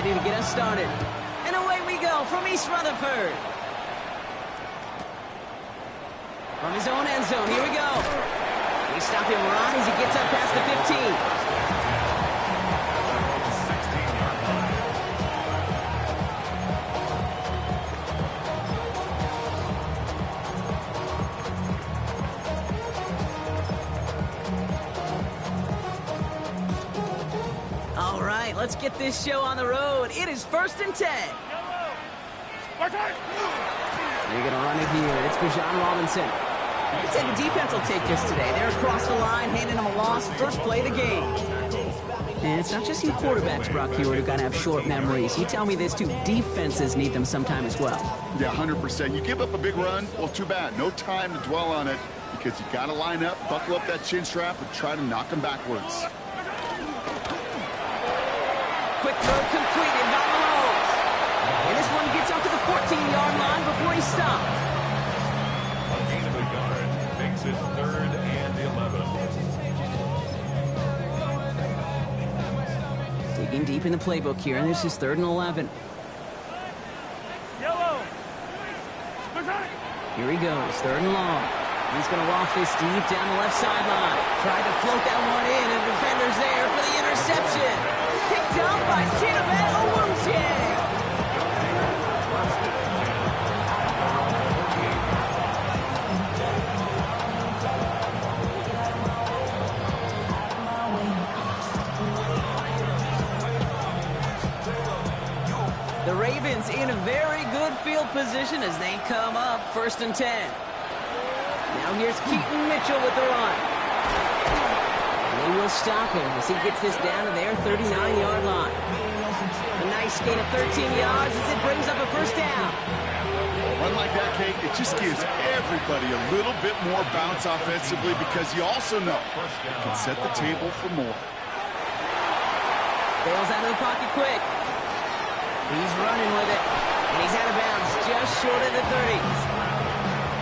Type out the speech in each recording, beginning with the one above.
ready to get us started. And away we go from East Rutherford. From his own end zone, here we go. We stop him right as he gets up past the 15. All right, let's get this show on the road. It is 1st and 10. They're going to run it here. It's Bijan Robinson. I'd say the defense will take this today. They're across the line, handing them a loss. First play of the game. And it's not just you quarterbacks, Brock Hewitt, who got to have short memories. You tell me this too. Defenses need them sometime as well. Yeah, 100%. You give up a big run, well, too bad. No time to dwell on it because you got to line up, buckle up that chin strap, and try to knock them backwards. Quick throw completed by Mahomes. And this one gets up to the 14-yard line before he stops. A gain of a yard makes it 3rd and 11. Digging deep in the playbook here, and this is 3rd and 11. Here he goes, 3rd and long. He's going to waft this deep down the left sideline. Tried to float that one in, and the defender's there for the interception. Picked up by Chidobe Awuzie. The Ravens in a very good field position as they come up 1st and 10. Now here's Keaton Mitchell with the run. And they will stop him as he gets this down to their 39-yard line. A nice gain of 13 yards as it brings up a 1st down. A run like that, Kate, it just gives everybody a little bit more bounce offensively because you also know it can set the table for more. Bails out of the pocket quick. He's running with it, and he's out of bounds just short of the 30.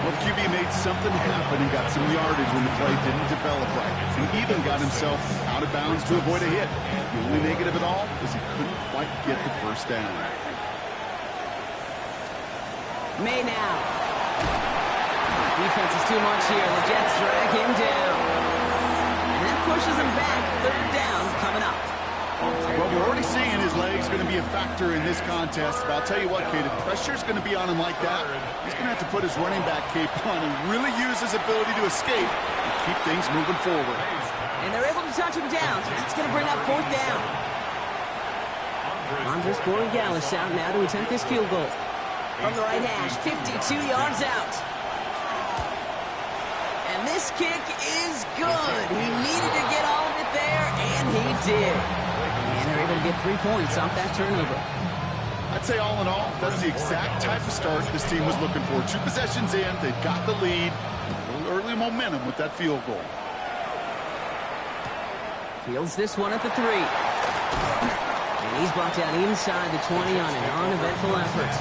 Well, the QB made something happen and got some yardage when the play didn't develop right. And even got himself out of bounds to avoid a hit. The only negative at all is he couldn't quite get the 1st down. May now. Defense is too much here. The Jets drag him down. And that pushes him back. 3rd down coming up. Well, we're already seeing his legs going to be a factor in this contest. But I'll tell you what, Kate, if pressure's going to be on him like that, he's going to have to put his running back cape on and really use his ability to escape and keep things moving forward. And they're able to touch him down, so that's going to bring up 4th down. Andres Borregales out now to attempt this field goal. From the right hash, 52 yards out. And this kick is good. He needed to get all of it there, and he did. And they're able to get 3 points off that turnover. I'd say all in all, that's the exact type of start this team was looking for. 2 possessions in, they've got the lead. A little early momentum with that field goal. Fields this one at the 3. And he's brought down inside the 20 on an uneventful effort.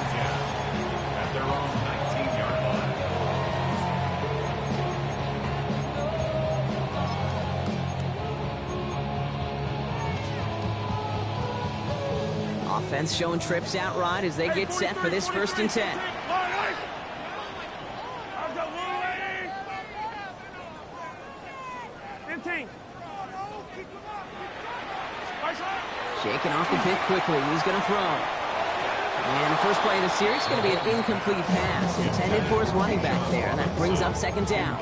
At their own 19-yard line. Offense showing trips out right as they get set for this 1st and 10. Shaking off the pick quickly. He's going to throw. And the first play of the series is going to be an incomplete pass intended for his running back there. And that brings up 2nd down.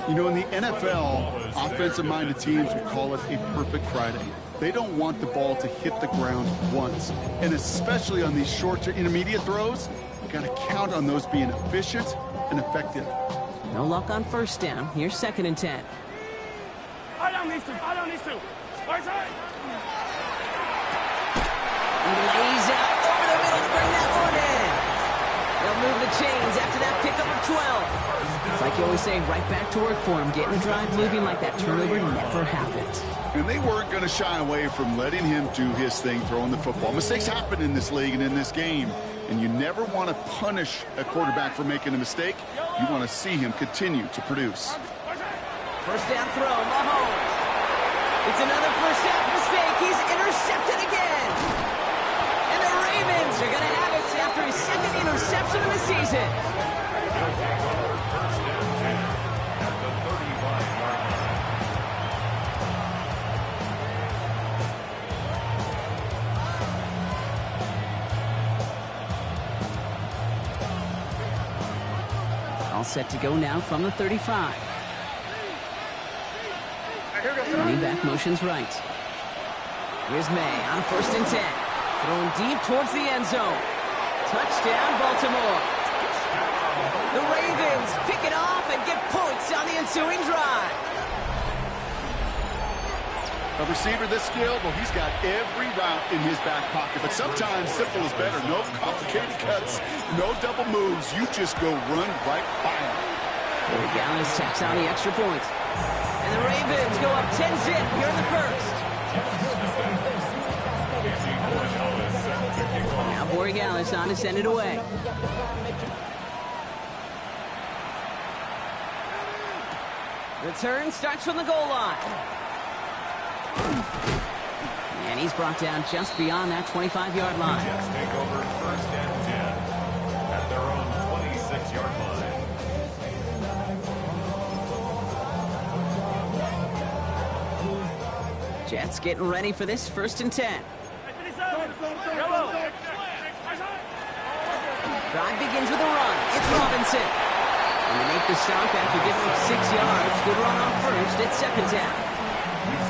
You know, in the NFL, offensive-minded teams would call it a perfect Friday. They don't want the ball to hit the ground once. And especially on these short to intermediate throws, you got to count on those being efficient and effective. No luck on 1st down. Here's 2nd and 10. He lays out over the middle to bring that one in. They'll move the chains after that pickup of 12. It's like you always say, right back to work for him. Getting the drive moving like that turnover never happened. And they weren't going to shy away from letting him do his thing, throwing the football. Mistakes happen in this league and in this game. And you never want to punish a quarterback for making a mistake. You want to see him continue to produce. 1st down throw, Mahomes. It's another 1st half mistake. He's intercepted again. interception of the season. He'll take over first and 10 at the 35-yard line. All set to go now from the 35. Running back motions right. Here's May on a 1st and 10. Throwing deep towards the end zone. Touchdown, Baltimore. The Ravens pick it off and get points on the ensuing drive. A receiver this skilled, well, he's got every route in his back pocket. But sometimes simple is better. No complicated cuts, no double moves. You just go run right by him. Gallis tacks on the extra point. And the Ravens go up 10-zip here in the first. Now Borregales on to send it away. Return starts from the goal line. And he's brought down just beyond that 25-yard line. Jets take over first and 10 at their own 26-yard line. Jets getting ready for this 1st and 10. Drive begins with a run. It's Robinson. And they make the stop after giving up 6 yards. Good run on first. It's 2nd down.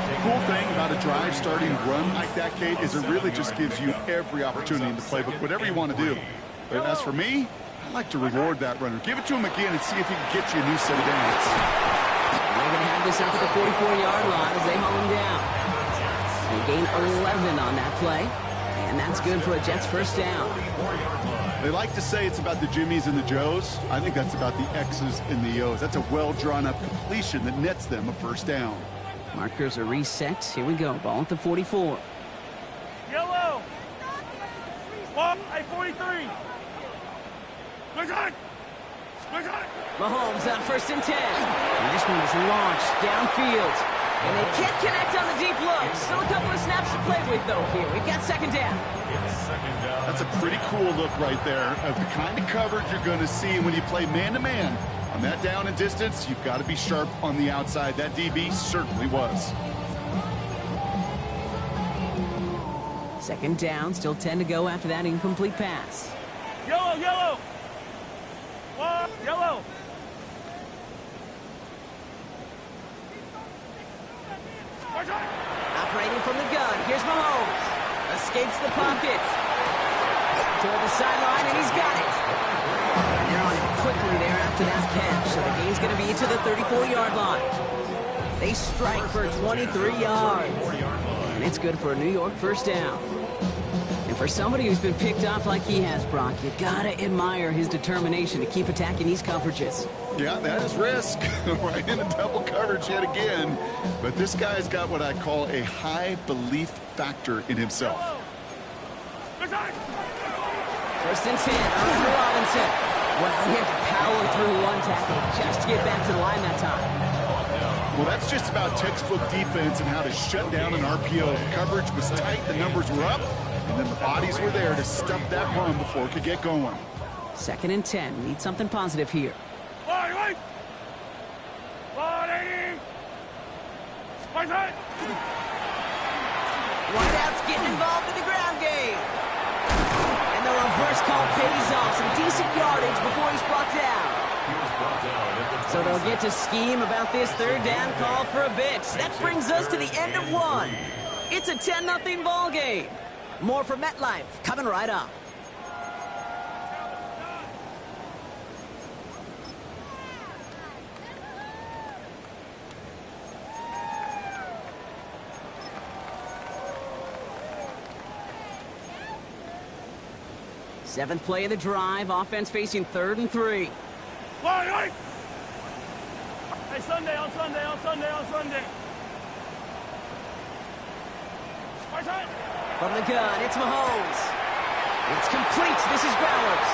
The cool thing about a drive starting run like that, Kate, is it really just gives you every opportunity in the playbook, whatever you want to do. But as for me, I like to reward that runner. Give it to him again and see if he can get you a new set of downs. They're going to have this up at the 44-yard line as they haul him down. They gain 11 on that play, and that's good for a Jets 1st down. They like to say it's about the Jimmies and the Joes. I think that's about the X's and the O's. That's a well-drawn-up completion that nets them a 1st down. Markers are reset. Here we go. Ball at the 44. Yellow. Ball at 43. Good shot. Good shot. Mahomes on 1st and 10. And this one is launched downfield. And they can't connect on the deep look. Still a couple of snaps to play with, though, here. We've got 2nd down. It's 2nd down. That's a pretty cool look right there of the kind of coverage you're going to see when you play man-to-man. On that down and distance, you've got to be sharp on the outside. That DB certainly was. 2nd down, still 10 to go after that incomplete pass. Yellow, yellow. Ball, yellow. Operating from the gun, here's Mahomes. Escapes the pocket. Toward the sideline, and he's got it. And they're on it quickly there after that catch. So the game's going to be to the 34-yard line. They strike for 23 yards. And it's good for a New York 1st down. And for somebody who's been picked off like he has, Brock, you got to admire his determination to keep attacking these coverages. Yeah, that is risk. Right in the double coverage yet again. But this guy's got what I call a high belief factor in himself. 1st and 10, Andrew Robinson. Well, he had to power through one tackle just to get back to the line that time. Well, that's just about textbook defense and how to shut down an RPO. The coverage was tight, the numbers were up, and then the bodies were there to stuff that run before it could get going. 2nd and 10. Need something positive here. Right. Wideouts getting involved in the ground game. And the reverse call pays off. Some decent yardage before he's brought down. So they'll get to scheme about this 3rd down call for a bit. That brings us to the end of one. It's a 10-0 ball game. More from MetLife coming right up. Seventh play of the drive. Offense facing 3rd and 3. Right. Hey, Sunday. From the gun, it's Mahomes. It's complete. This is Bowers.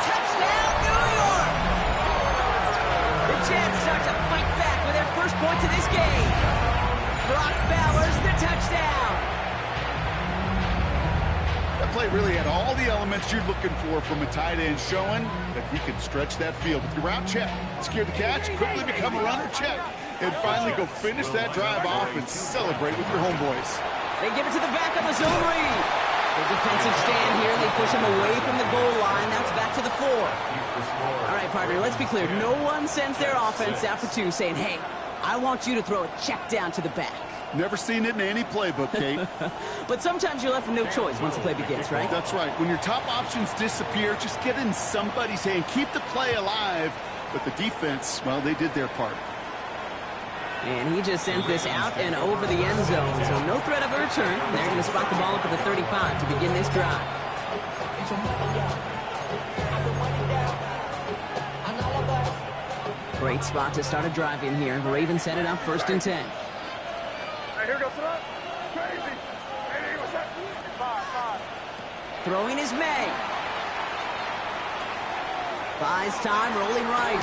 Touchdown, New York! The Jets start to fight back with their first points of this game. Brock Bowers, the touchdown. The play really had all the elements you're looking for from a tight end, showing that he can stretch that field with your route check, secure the catch, quickly become a runner check, and finally go finish that drive off and celebrate with your homeboys. They give it to the back of the zone read. The defensive stand here, they push him away from the goal line. That's back to the 4. All right, partner, let's be clear. No one sends their offense out for 2 saying, hey, I want you to throw a check down to the back. Never seen it in any playbook, Kate. But sometimes you're left with no choice once the play begins, right? That's right. When your top options disappear, just get in somebody's hand. Keep the play alive. But the defense, well, they did their part. And he just sends this out and over the end zone. So no threat of a return. They're going to spot the ball up at the 35 to begin this drive. Great spot to start a drive in here. The Ravens set it up 1st and 10. Here goes front. Crazy. Hey, what's that? 5. Throwing is May. Buys time, rolling right.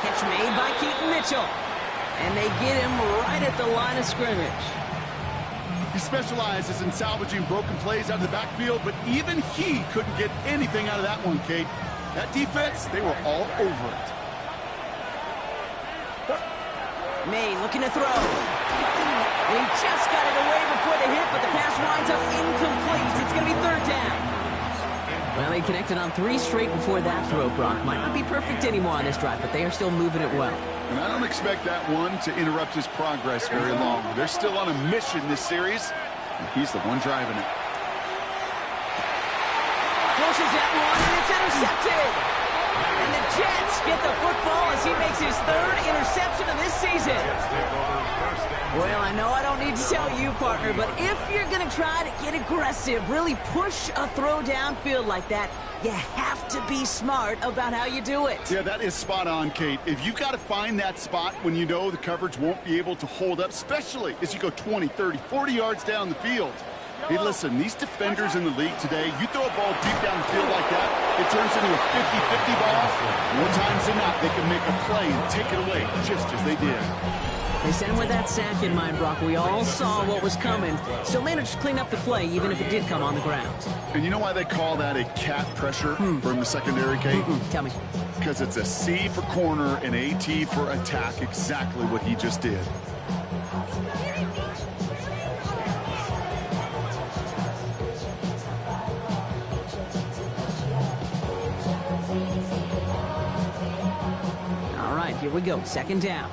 Catch made by Keaton Mitchell. And they get him right at the line of scrimmage. He specializes in salvaging broken plays out of the backfield, but even he couldn't get anything out of that one, Kate. That defense, they were all over it. May looking to throw. And he just got it away before the hit, but the pass winds up incomplete. It's going to be 3rd down. Well, they connected on 3 straight before that throw, Brock. Might not be perfect anymore on this drive, but they are still moving it well. And I don't expect that one to interrupt his progress very long. They're still on a mission this series, and he's the one driving it. Forces that one, and it's intercepted. And the Jets get the football as he makes his 3rd interception of this season. Well, I know I don't need to tell you, partner, but if you're going to try to get aggressive, really push a throw downfield like that, you have to be smart about how you do it. Yeah, that is spot on, Kate. If you've got to find that spot when you know the coverage won't be able to hold up, especially as you go 20, 30, 40 yards down the field. Hey, listen, these defenders in the league today, you throw a ball deep down the field like that, it turns into a 50-50 ball. More times than not, they can make a play and take it away, just as they did. They sent him with that sack in mind, Brock. We all saw what was coming. Still managed to clean up the play, even if it did come on the ground. And you know why they call that a cat pressure from the secondary, Kate? Tell me. Because it's a C for corner and a T for attack, exactly what he just did. All right, here we go. 2nd down.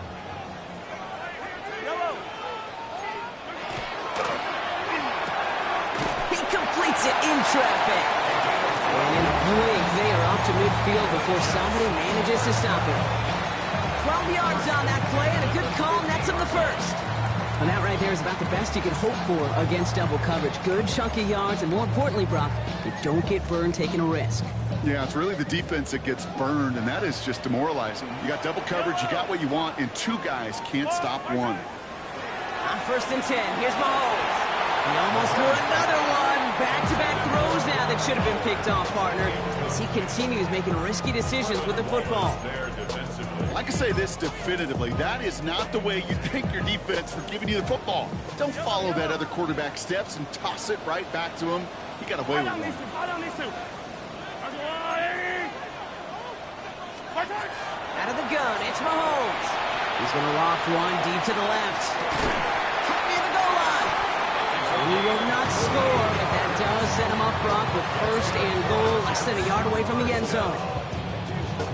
Completes it in traffic. And in a blink, they are up to midfield before somebody manages to stop him. 12 yards on that play, and a good call nets him the 1st. And that right there is about the best you can hope for against double coverage. Good chunky yards, and more importantly, Brock, you don't get burned taking a risk. Yeah, it's really the defense that gets burned, and that is just demoralizing. You got double coverage, you got what you want, and 2 guys can't stop one. On 1st and 10, here's Mahomes. He almost threw another one. Back-to-back throws now that should have been picked off, partner, as he continues making risky decisions with the football. I can say this definitively. That is not the way you thank your defense for giving you the football. Don't follow that other quarterback steps and toss it right back to him. He got away with one. Out of the gun, it's Mahomes. He's going to loft one deep to the left. Caught near the goal line. He will not score, but that does set him up, Brock, with 1st and goal, less than a yard away from the end zone.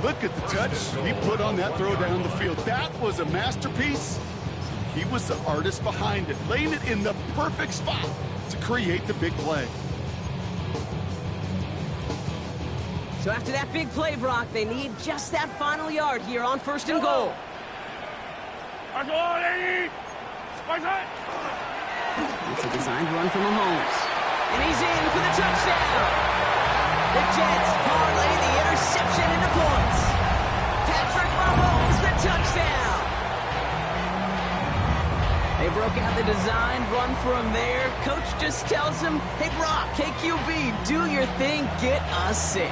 Look at the touch he put on that throw down the field. That was a masterpiece. He was the artist behind it, laying it in the perfect spot to create the big play. So after that big play, Brock, they need just that final yard here on 1st and goal. It's a designed run from Mahomes. And he's in for the touchdown. The Jets parlay the interception into points. Patrick Mahomes, the touchdown. They broke out the design run from there. Coach just tells him, hey, Brock, KQB, do your thing, get us 6.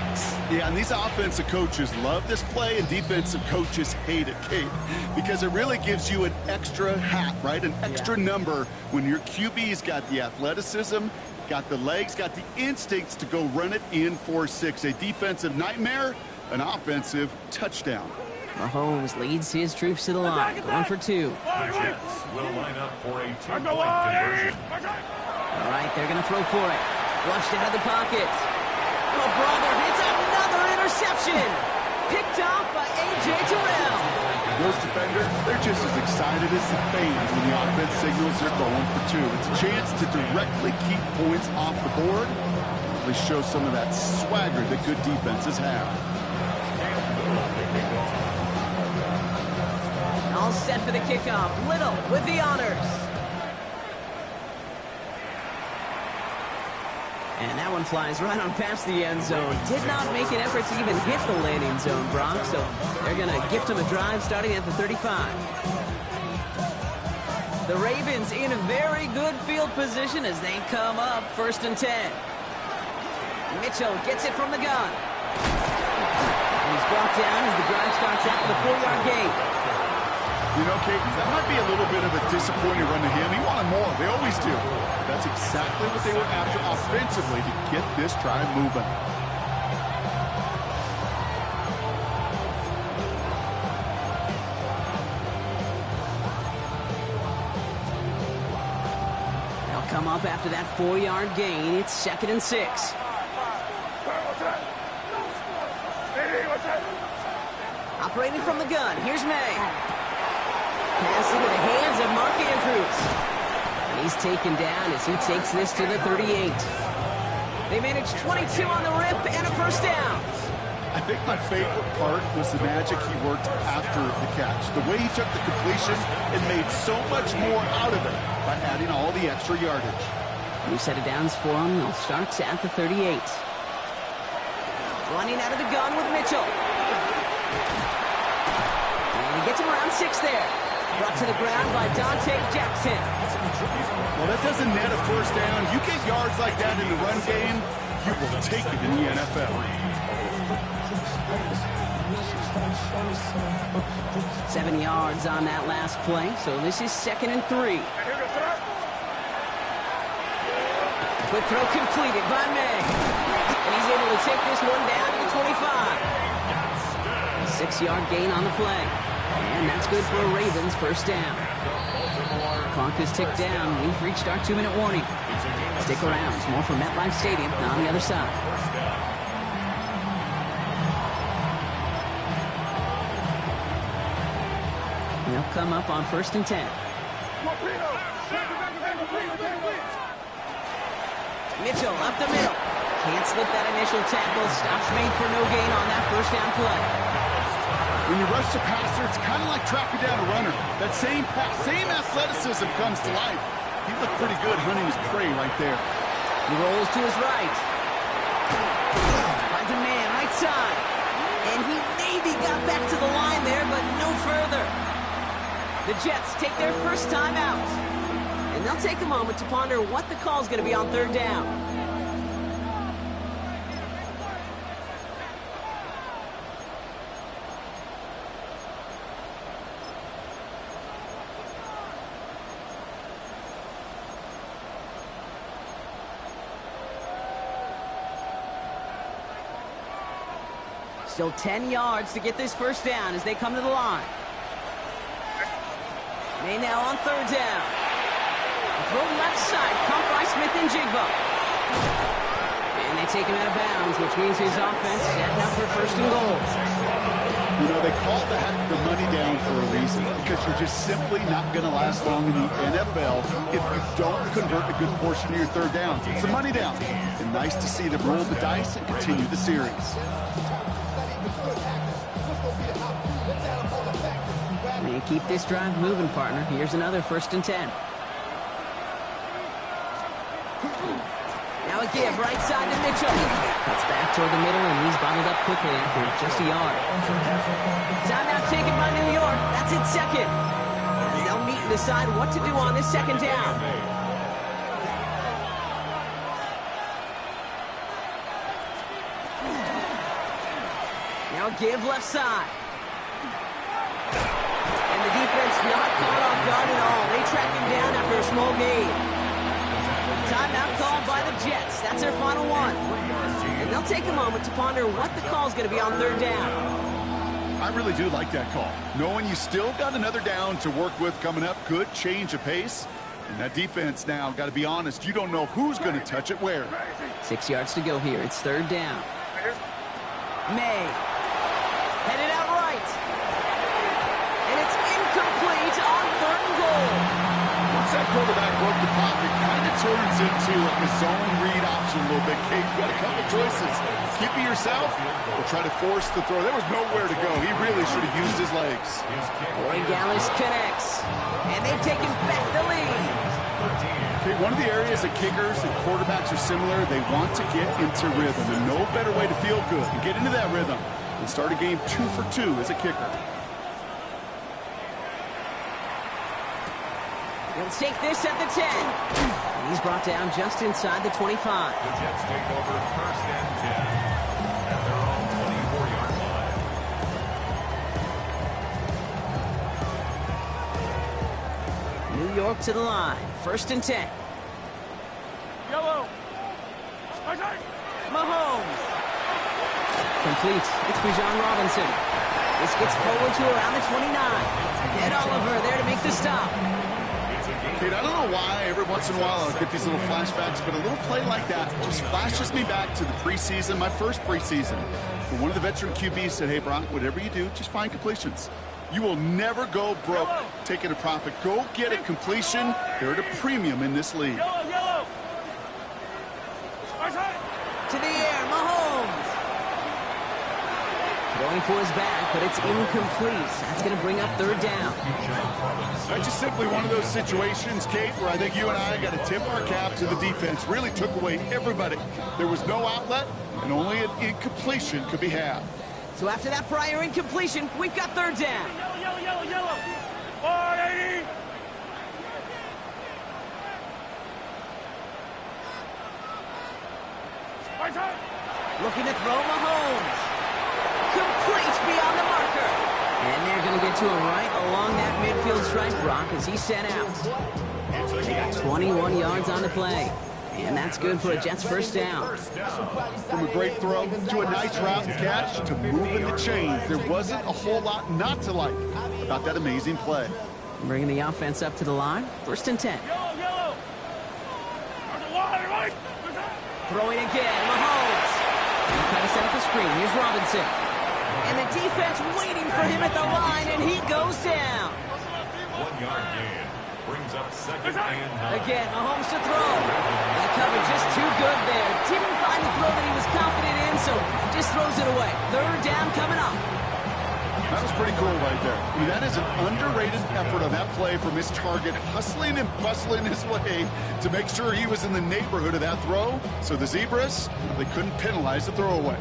Yeah, and these offensive coaches love this play, and defensive coaches hate it, Kate, because it really gives you an extra hat, right? An extra number when your QB's got the athleticism Got the legs, got the instincts to go run it in for 6. A defensive nightmare, an offensive touchdown. Mahomes leads his troops to the line, going for 2. The Jets will line up for a 2-point conversion. All right, they're going to throw for it. Flushed out of the pocket. Oh, brother, it's another interception. Picked off by A.J. Terrell. Those defenders, they're just as excited as the fans when the offense signals they're going for 2. It's a chance to directly keep points off the board. Really show some of that swagger that good defenses have. All set for the kickoff. Little with the honors. And that one flies right on past the end zone. Did not make an effort to even hit the landing zone, Brock. So they're going to gift him a drive starting at the 35. The Ravens in a very good field position as they come up 1st and 10. Mitchell gets it from the gun. And he's brought down as the drive starts out with a 4-yard gain. You know, Kate, that might be a little bit of a disappointing run to him. He wanted more. They always do. That's exactly what they were after offensively to get this drive moving. They'll come up after that 4-yard gain. It's 2nd and 6. Operating from the gun, here's May. Pass into the hands of Mark Andrews. And he's taken down as he takes this to the 38. They managed 22 on the rip and a 1st down. I think my favorite part was the magic he worked after the catch. The way he took the completion and made so much more out of it by adding all the extra yardage. New set of downs for him. They'll start at the 38. Running out of the gun with Mitchell. And he gets him around 6 there. Brought to the ground by Dante Jackson. Well, that doesn't net a 1st down. You get yards like that in the run game, you will take it in the NFL. 7 yards on that last play, so this is 2nd and 3. Quick throw completed by May. And he's able to take this one down to the 25. 6-yard gain on the play. And that's good for a Ravens 1st down. Clock is ticked down. We've reached our 2-minute warning. Stick around. It's more from MetLife Stadium on the other side. They'll come up on 1st and 10. Mitchell up the middle. Can't slip that initial tackle. Stops made for no gain on that 1st down play. When you rush the passer, it's kind of like tracking down a runner. That same athleticism comes to life. He looked pretty good hunting his prey right there. He rolls to his right. Finds a man right side. And he maybe got back to the line there, but no further. The Jets take their 1st time out. And they'll take a moment to ponder what the call is going to be on 3rd down. Still 10 yards to get this 1st down as they come to the line. May now on 3rd down. Throw left side, caught by Smith-Njigba. And they take him out of bounds, which means his offense setting up for 1st and goal. You know, they call that the money down for a reason, because you're just simply not going to last long in the NFL if you don't convert a good portion of your 3rd downs. It's a money down. And nice to see them roll the dice and continue the series. And keep this drive moving, partner. Here's another 1st and 10. Now a give, right side to Mitchell. Cuts back toward the middle, and he's bottled up quickly after just a yard. Timeout taken by New York. That's its 2nd. As they'll meet and decide what to do on this 2nd down. Now a give, left side. And the defense not caught off guard at all. They track him down after a small gain. Timeout called by the Jets. That's their final one. And they'll take a moment to ponder what the call is going to be on third down. I really do like that call. Knowing you still got another down to work with coming up, good change of pace. And that defense now, got to be honest, you don't know who's going to touch it where. 6 yards to go here. It's third down. May. Headed out right. And it's incomplete on third and goal. Once that quarterback broke the pocket, kind of turns into like a zone read option a little bit. Kate, you've got a couple choices. Keep it yourself or try to force the throw. There was nowhere to go. He really should have used his legs. Roy Gallis connects. And they've taken back the lead. Okay, one of the areas that kickers and quarterbacks are similar, they want to get into rhythm. And no better way to feel good and get into that rhythm than start a game 2 for 2 as a kicker. He'll take this at the 10. And he's brought down just inside the 25. The Jets take over first and 10 at their own 24-yard line. New York to the line. First and 10. Yellow. Mahomes. Complete. It's Bijan Robinson. This gets forward to around the 29. Ed Oliver there to make the stop. Kate, I don't know why every once in a while I'll get these little flashbacks, but a little play like that just flashes me back to the preseason, my first preseason. When one of the veteran QBs said, hey, Brock, whatever you do, just find completions. You will never go broke taking a profit. Go get a completion. They're at a premium in this league. Yellow. To the air, Mahomes. Going for his back, but it's incomplete. That's going to bring up third down. That's just simply one of those situations, Kate, where I think you and I got to tip our cap to the defense. Really took away everybody. There was no outlet, and only an incompletion could be had. So after that prior incompletion, we've got third down. Yellow. 480. Looking to throw Mahomes. Complete beyond the marker. And they're going to get to him right along that midfield stripe, Brock, as he's sent out. They got 21 yards on the play. And that's good for a Jets first down. From a great throw to a nice route and catch to moving the chains, there wasn't a whole lot not to like about that amazing play. Bringing the offense up to the line. First and 10. Yellow. Throwing again, Mahomes. And he trying to set up the screen. Here's Robinson. And the defense waiting for him at the line, and he goes down. 1 yard gain. Brings up second and 9. Again, Mahomes to throw. And the coverage just too good there. Didn't find the throw that he was confident in, so just throws it away. Third down coming up. That was pretty cool right there. I mean, that is an underrated effort on that play from his target, hustling and bustling his way to make sure he was in the neighborhood of that throw. So the Zebras, they couldn't penalize the throwaway.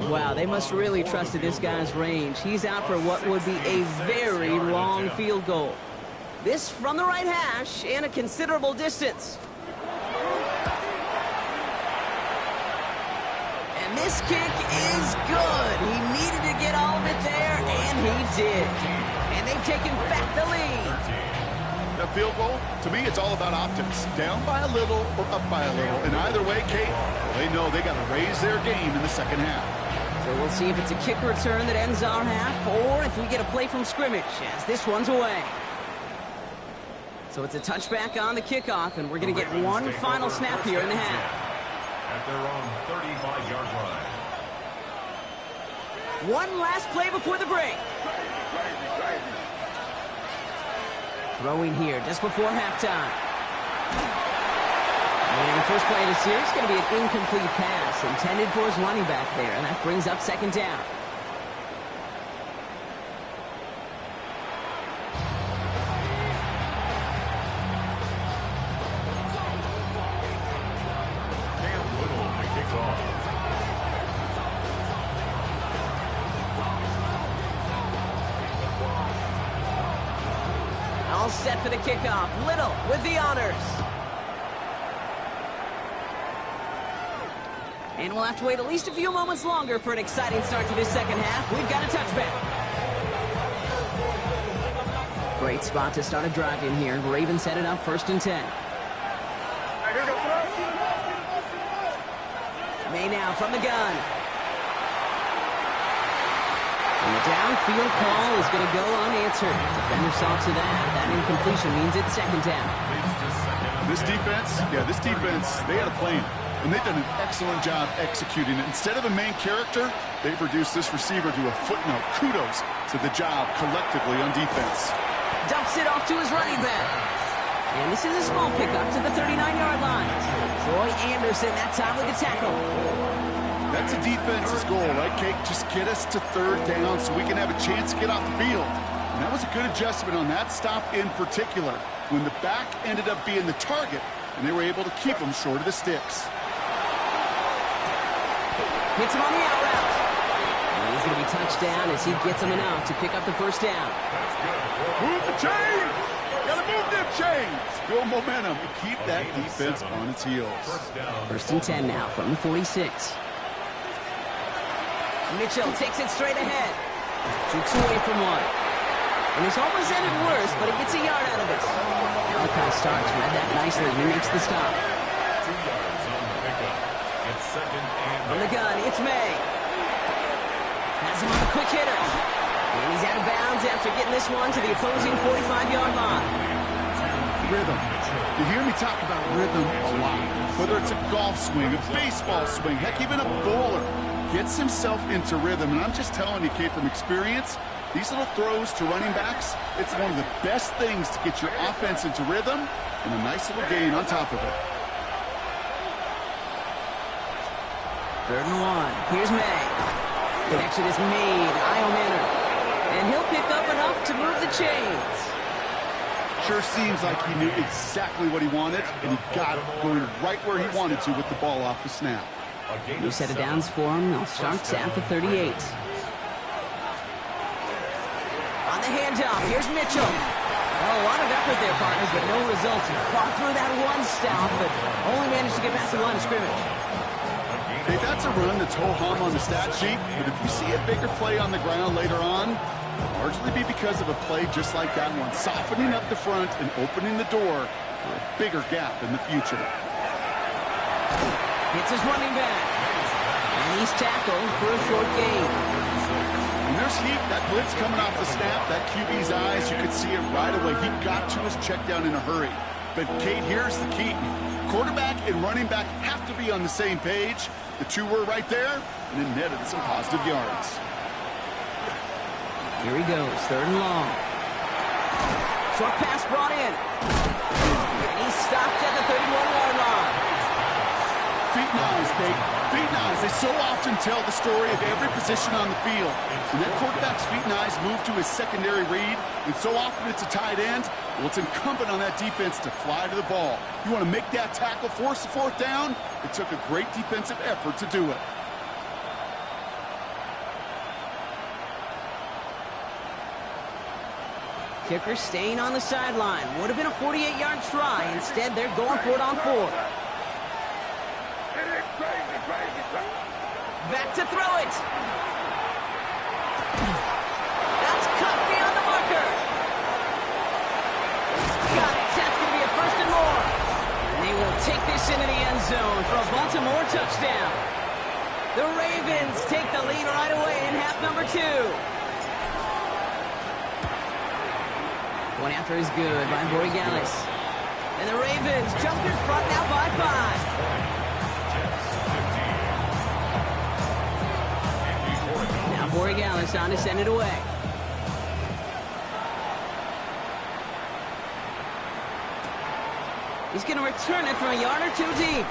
Wow, they must really trusted this guy's range. He's out for what would be a very long field goal. This from the right hash and a considerable distance. And this kick is good. He needed to get all of it there, and he did. And they've taken back the lead. That field goal, to me, it's all about optics. Down by a little or up by a little. And either way, Kate, they know they got to raise their game in the second half. So we'll see if it's a kick return that ends our half, or if we get a play from scrimmage as this one's away. So it's a touchback on the kickoff, and we're going to get one final snap here in the half. At their own 35-yard line. One last play before the break. Throwing here just before halftime. And the first play of the series is going to be an incomplete pass intended for his running back there, and that brings up second down. Cam Little to kick off. All set for the kickoff. Little with the honors. And we'll have to wait at least a few moments longer for an exciting start to this second half. We've got a touchback. Great spot to start a drive in here. Ravens set it up 1st and 10. Hey, here goes throw. May now from the gun. And the downfield call is going to go unanswered. Defender saw to that. That incompletion means it's 2nd down. This defense, they had a plan. And they've done an excellent job executing it. Instead of a main character, they've reduced this receiver to a footnote. Kudos to the job collectively on defense. Dumps it off to his running back. And this is a small pickup to the 39-yard line. Troy Anderson, that time with the tackle. That's a defense's goal, right, Kate? Just get us to 3rd down so we can have a chance to get off the field. And that was a good adjustment on that stop in particular, when the back ended up being the target, and they were able to keep him short of the sticks. Hits him on the out route. And he's going to be touched down as he gets him enough to pick up the 1st down. Move the chains! Gotta move them chains! Build momentum and keep that defense on its heels. 1st and 10 now from the 46. Mitchell takes it straight ahead. Shoots away from one. And it's almost ended worse, but he gets a yard out of it. Malachi Starks read that nicely. He makes the stop. 2 yards on the pickup. It's 2nd and From the gun, it's May. Has him on a quick hitter. And he's out of bounds after getting this one to the opposing 45-yard line. Rhythm. You hear me talk about rhythm a lot. Whether it's a golf swing, a baseball swing, heck, even a bowler gets himself into rhythm. And I'm just telling you, Kate, from experience, these little throws to running backs, it's one of the best things to get your offense into rhythm and a nice little gain on top of it. 3rd and 1. Here's May. Connection is made. Io Manor. And he'll pick up enough to move the chains. Sure seems like he knew exactly what he wanted, and he got it going right where he wanted to with the ball off the snap. New set of downs for him. They'll start at the 38. On the handoff, here's Mitchell. Well, a lot of effort there, partners, but no results. He fought through that one stop, but only managed to get past the line of scrimmage. Okay, that's a run that's ho-hum on the stat sheet, but if you see a bigger play on the ground later on, it'll largely be because of a play just like that one, softening up the front and opening the door for a bigger gap in the future. Hits his running back. And he's tackled for a short gain. And there's heat. That blitz coming off the snap, that QB's eyes, you could see it right away. He got to his check down in a hurry. But, Kate, here's the key. Quarterback and running back have to be on the same page. The two were right there, and it netted some positive yards. Here he goes, 3rd and long. Short pass brought in. And he's stopped at the 31-yard line. Feet and eyes, Kate. Feet and eyes. They so often tell the story of every position on the field. When that quarterback's feet and eyes move to his secondary read, and so often it's a tight end, well, it's incumbent on that defense to fly to the ball. You want to make that tackle, force the 4th down? It took a great defensive effort to do it. Kicker staying on the sideline. Would have been a 48-yard try. Instead, they're going for it on 4. Back to throw it. That's cut beyond the marker. He's got it. That's going to be a 1st and more. And they will take this into the end zone for a Baltimore touchdown. The Ravens take the lead right away in half number 2. One after is good by Borregales. And the Ravens jump in front now by 5. Now Borregales on to send it away. He's going to return it from a yard or 2 deep.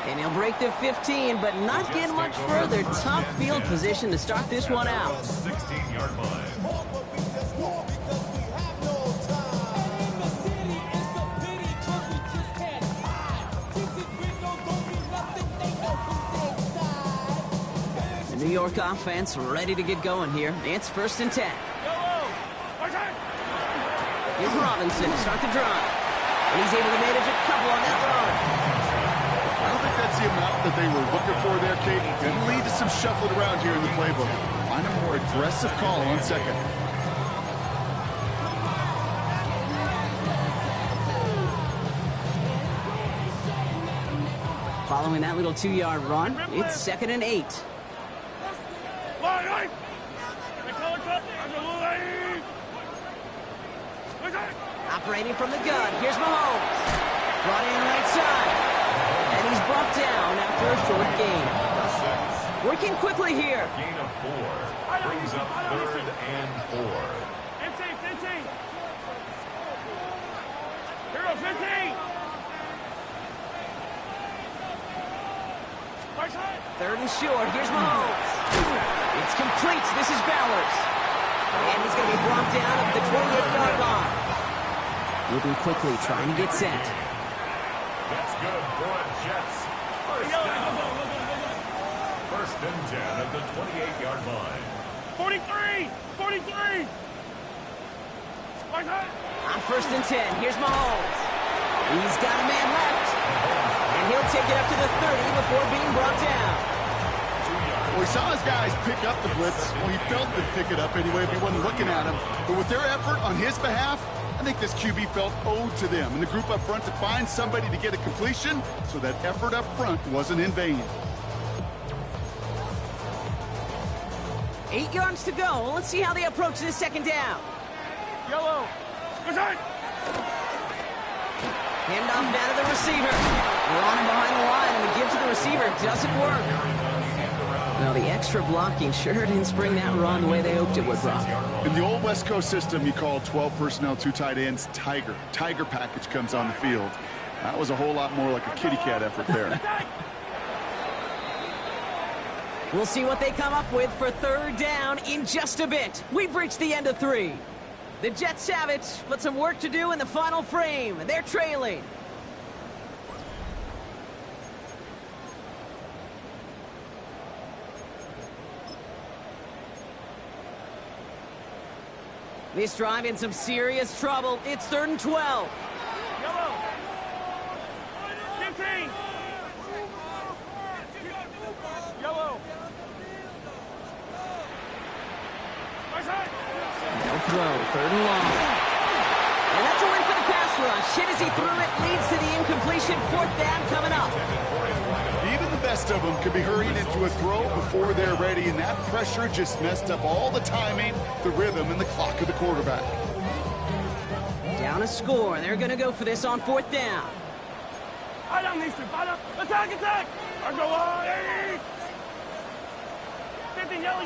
And he'll break the 15, but not get much further. Tough field position to start this one out. 16-yard line. New York offense ready to get going here. It's 1st and 10. Here's Robinson to start the drive. And he's able to manage a couple on that run. I don't think that's the amount that they were looking for there, Kate. Can lead to some shuffling around here in the playbook. Find a more aggressive call on 2nd. Following that little 2-yard run, it's 2nd and 8. Operating from the gun, here's Mahomes. Brought in right side. And he's brought down after a short gain. Working quickly here. Gain of 4. Brings up 3rd and 4. 15. Here goes 15. 3rd and short, here's Mahomes. It's complete, this is Bowers. And he's going to be brought down at the 28-yard line. Moving quickly, trying to get set. That's good for a Jets. First down. 1st and 10 at the 28-yard line. 43. On 1st and 10, here's Mahomes. He's got a man left. And he'll take it up to the 30 before being brought down. Well, we saw his guys pick up the blitz. Well, he felt they'd pick it up anyway if he wasn't looking at him. But with their effort on his behalf, I think this QB felt owed to them and the group up front to find somebody to get a completion so that effort up front wasn't in vain. 8 yards to go. Let's see how they approach this 2nd down. Yellow. Hand off down to the receiver. They're on him behind the line, and the give to the receiver doesn't work. Well, the extra blocking sure didn't spring that run the way they hoped it would, Brock. In the old West Coast system, you call 12 personnel, 2 tight ends, Tiger. Tiger package comes on the field. That was a whole lot more like a kitty cat effort there. We'll see what they come up with for 3rd down in just a bit. We've reached the end of 3. The Jets have it, but some work to do in the final frame. They're trailing. This drive in some serious trouble. It's 3rd and 12. Yellow. 15. Yellow. No throw, 3rd and long. And that's a win for the pass rush. Hit as he threw it, leads to the incompletion. 4th down coming up. Even the best of them could be hurried into a throw before they're ready, and that pressure just messed up all the timing, the rhythm, and the clock of the quarterback. Down a score. They're going to go for this on 4th down. Attack! I go on. 15, yellow.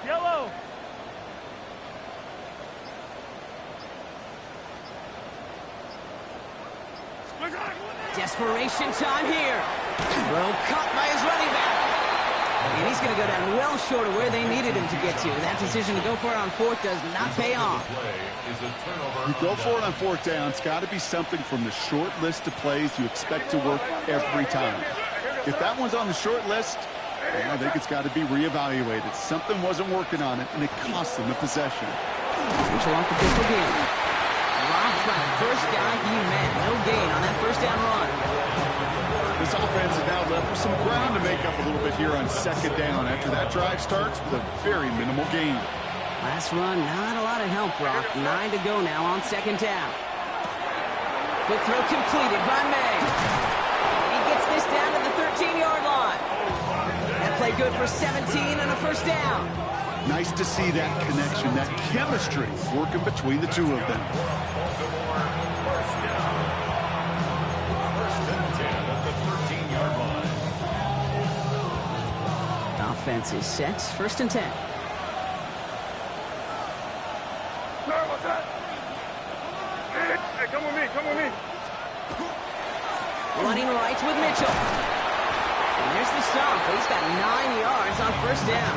Yellow. Desperation time here. Throw caught by his running back. And he's going to go down well short of where they needed him to get to. That decision to go for it on 4th does not pay off. You go for it on 4th down. It's got to be something from the short list of plays you expect to work every time. If that one's on the short list, I think it's got to be reevaluated. Something wasn't working on it, and it cost them the possession. Mitchell off the pistol game. Drops by the first guy he met. No gain on that 1st down run. This offense is now left with some ground to make up a little bit here on 2nd down after that drive starts with a very minimal gain. Last run, not a lot of help, Brock. 9 to go now on 2nd down. Quick throw completed by May. He gets this down to the 13-yard line. That play good for 17 and a 1st down. Nice to see that connection, that chemistry working between the two of them. Offense is set. 1st and 10. What's that? Hey, come with me. Running right with Mitchell. And there's the stop. He's got 9 yards on 1st down.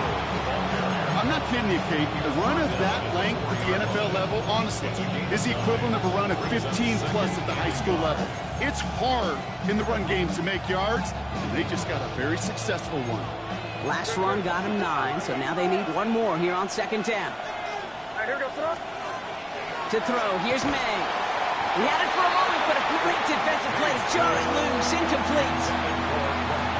I'm not kidding you, Kate. A run of that length at the NFL level, honestly, is the equivalent of a run of 15-plus at the high school level. It's hard in the run game to make yards, and they just got a very successful one. Last run got him 9, so now they need one more here on 2nd down. Here goes throw. To throw, here's May. He had it for a moment, but a great defensive play. Jarring loose, incomplete.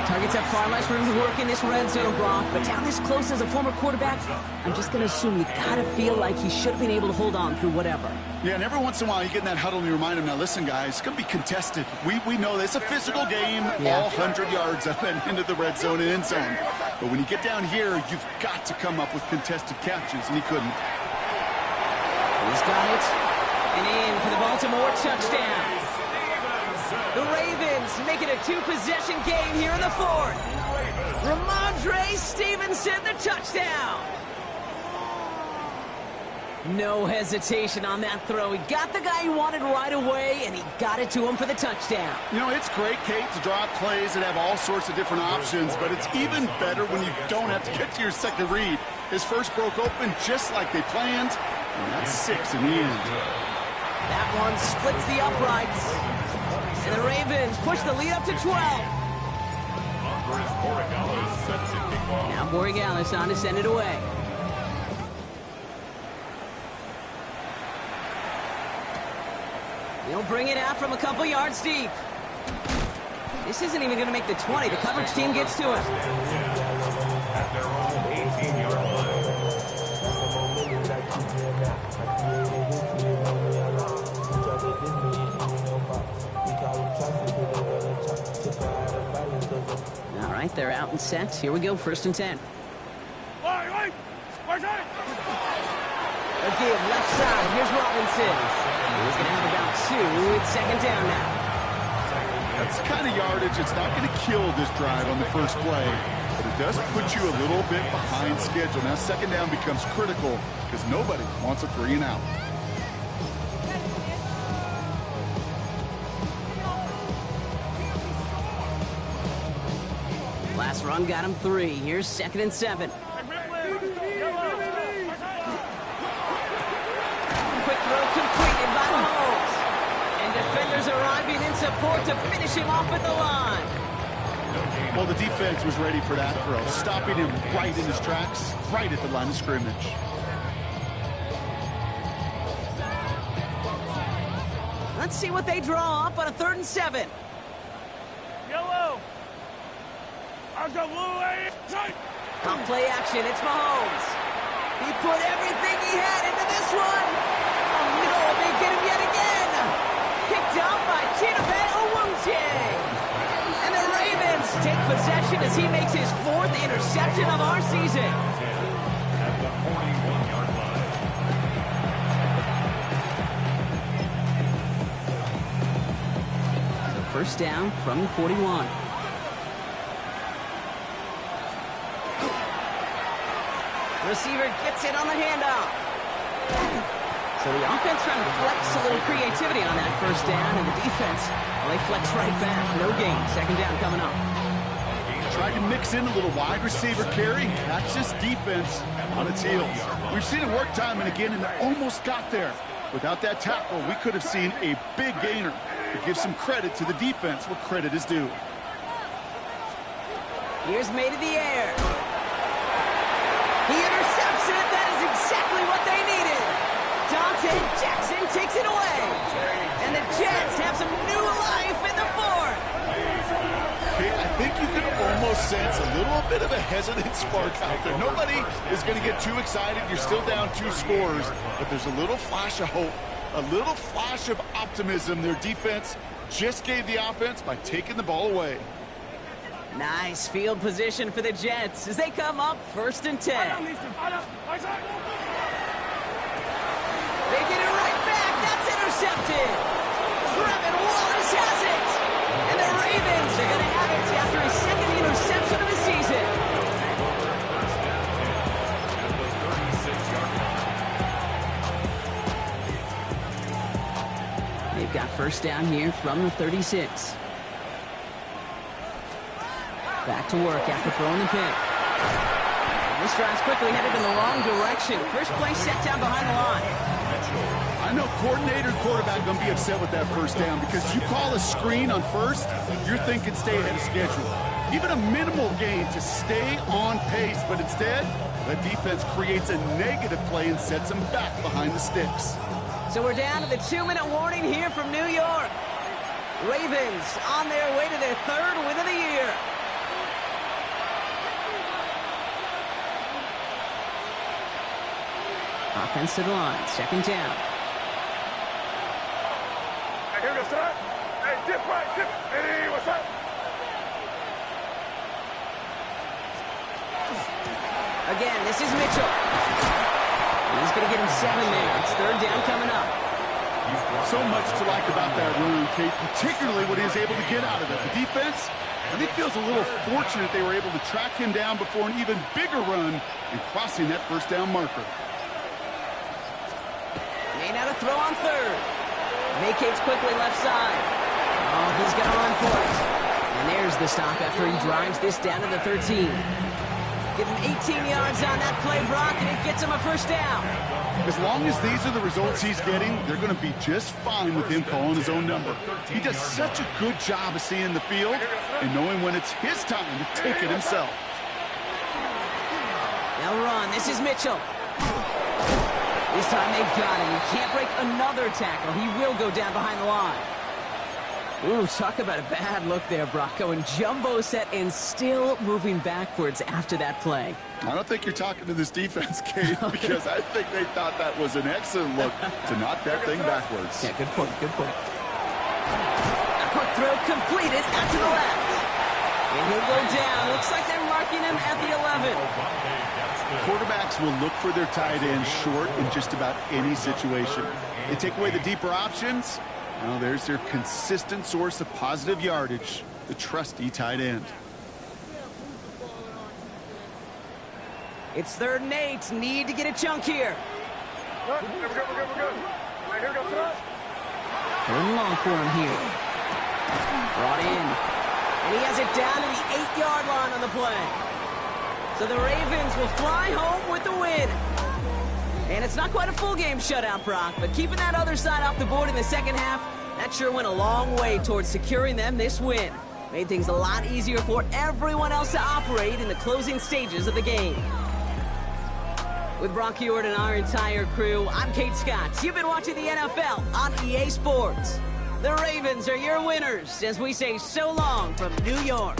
Targets have far less room to work in this red zone, Brock, but down this close as a former quarterback, I'm just going to assume you got to feel like he should have been able to hold on through whatever. Yeah, and every once in a while you get in that huddle and you remind him, now listen, guys, it's going to be contested. We know this. It's a physical game, all 100 yards up and into the red zone and end zone. But when you get down here, you've got to come up with contested catches, and he couldn't. He's got it. And in for the Baltimore touchdown. The Ravens make it a two-possession game here in the fourth. Ramondre Stevenson, the touchdown. No hesitation on that throw. He got the guy he wanted right away, and he got it to him for the touchdown. You know, it's great, Kate, to draw up plays and have all sorts of different options, but it's even better when you don't have to get to your second read. His first broke open just like they planned, and that's 6 in the end. That one splits the uprights. And the Ravens push the lead up to 12. Now Borregales on to send it away. He'll bring it out from a couple yards deep. This isn't even going to make the 20. The coverage team gets to it. At their own 18-yard line. All right, they're out and set. Here we go, 1st and 10. A give left side. Here's Robinson. He's going to have about 2. It's 2nd down now. That's the kind of yardage it's not going to kill this drive on the first play, but it does put you a little bit behind schedule. Now 2nd down becomes critical because nobody wants a 3 and out. Last run got him 3. Here's 2nd and 7. Quick throw completed by Mahomes. And defenders arriving in support to finish him off at the line. Well, the defense was ready for that throw, stopping him right in his tracks, right at the line of scrimmage. Let's see what they draw up on a 3rd and 7. Yellow. On play action, it's Mahomes. He put everything he had into this one. Oh no, they get him yet again. Picked up by Chidobe Awuzie. And the Ravens take possession as he makes his 4th interception of our season. At the 41-yard line. So 1st down from the 41. Receiver gets it on the handoff. So the offense trying to flex a little creativity on that 1st down, and the defense, well, they flex right back. No gain. 2nd down coming up. Tried to mix in a little wide receiver carry and catch this defense on its heels. We've seen it work time and again, and they almost got there. Without that tackle, we could have seen a big gainer. To give some credit to the defense where credit is due. Here's made in the air. He intercepts it. That is exactly what they needed. Dante Jackson takes it away. And the Jets have some new life in the 4th. Okay, I think you can almost sense a little bit of a hesitant spark out there. Nobody is going to get too excited. You're still down 2 scores, but there's a little flash of hope, a little flash of optimism. Their defense just gave the offense by taking the ball away. Nice field position for the Jets as they come up 1st and 10. They get it right back. That's intercepted. Trevin Wallace has it. And the Ravens are going to have it after his 2nd interception of the season. They've got 1st down here from the 36. Back to work after throwing the pick. This drive's quickly headed in the wrong direction. First play set down behind the line. I know coordinator quarterback going to be upset with that 1st down because you call a screen on 1st, you're thinking stay ahead of schedule. Even a minimal gain to stay on pace, but instead, the defense creates a negative play and sets them back behind the sticks. So we're down to the 2-minute warning here from New York. Ravens on their way to their 3rd win of the year. Offense to the line. Second down. Hey, here goes son. Hey, dip right, dip. Hey, what's up? Again, this is Mitchell. And he's going to get him 7 there. It's third down coming up. So much to like about that run, Kate, particularly what he was able to get out of it. The defense, I think, feels a little fortunate they were able to track him down before an even bigger run and crossing that first down marker. Made out a throw on third. Vacates quickly left side. Oh, he's going to run for it. And there's the stop after he drives this down to the 13. Give him 18 yards on that play, Brock, and it gets him a first down. As long as these are the results he's getting, they're going to be just fine with him calling his own number. He does such a good job of seeing the field and knowing when it's his time to take it himself. Now run. This is Mitchell. This time they've got him. He can't break another tackle. He will go down behind the line. Ooh, talk about a bad look there, Brock. Going jumbo set and still moving backwards after that play. I don't think you're talking to this defense, Kate, because I think they thought that was an excellent look to knock that thing backwards. Yeah, good point, good point. A quick throw completed out to the left. And he'll go down. Looks like they're marking him at the 11. Quarterbacks will look for their tight end short in just about any situation. They take away the deeper options. Well, there's their consistent source of positive yardage, the trusty tight end. It's 3rd and 8. Need to get a chunk here. We're good, we're good, we're good. Hey, here goes son. 3rd and long for him here. Brought in. And he has it down to the 8-yard line on the play. So the Ravens will fly home with the win. And it's not quite a full game shutout, Brock, but keeping that other side off the board in the second half, that sure went a long way towards securing them this win. Made things a lot easier for everyone else to operate in the closing stages of the game. With Brock Huard and our entire crew, I'm Kate Scott. You've been watching the NFL on EA Sports. The Ravens are your winners as we say so long from New York.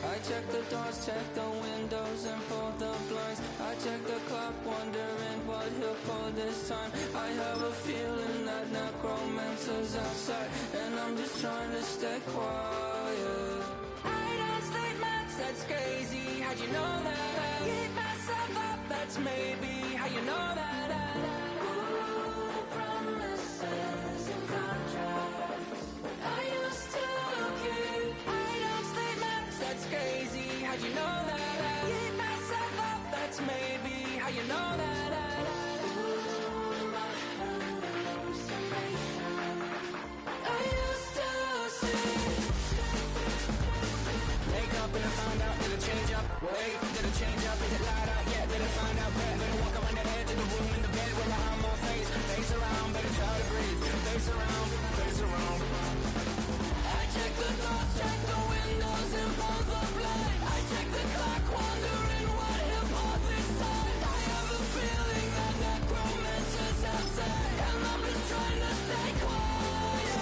I check the doors, check the windows, and pull the blinds. I check the clock, wondering what he'll pull this time. I have a feeling that necromancer's outside, and I'm just trying to stay quiet. I don't sleep much, that's crazy. How'd you know that? Keep myself up, that's maybe how you know that. Ooh, promises and contracts. I used to keep. I don't sleep much, that's crazy. How'd you know that? Keep myself up, that's maybe how you know that. Ooh, my hallucination. I used to see. Wake up and I found out, did it change up? Wait, did it change up? Is it light out? Yeah, did it find out? Better walk around the edge of the room in the bed with my arm on face. Face around, better try to breathe. Face around, face around. I check the doors, check the windows, and pull the blind. I check the clock, wondering what he'll pull this time. I have a feeling that necromancer's outside, and I'm just trying to stay quiet.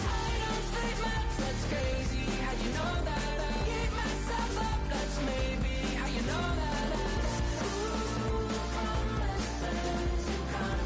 I don't sleep much, that's crazy. How'd you know that? Keep myself up, that's maybe how you know that. Ooh, promises and contracts.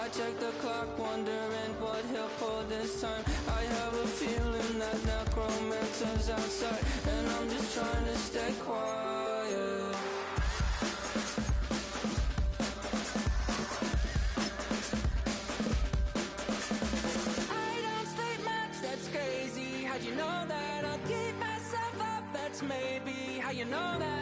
I check the clock, wondering what he'll pull this time. I have a feeling that necromancer's outside, and I'm just trying to stay quiet. I don't sleep much, that's crazy. How'd you know that? I'll keep myself up, that's maybe how you know that.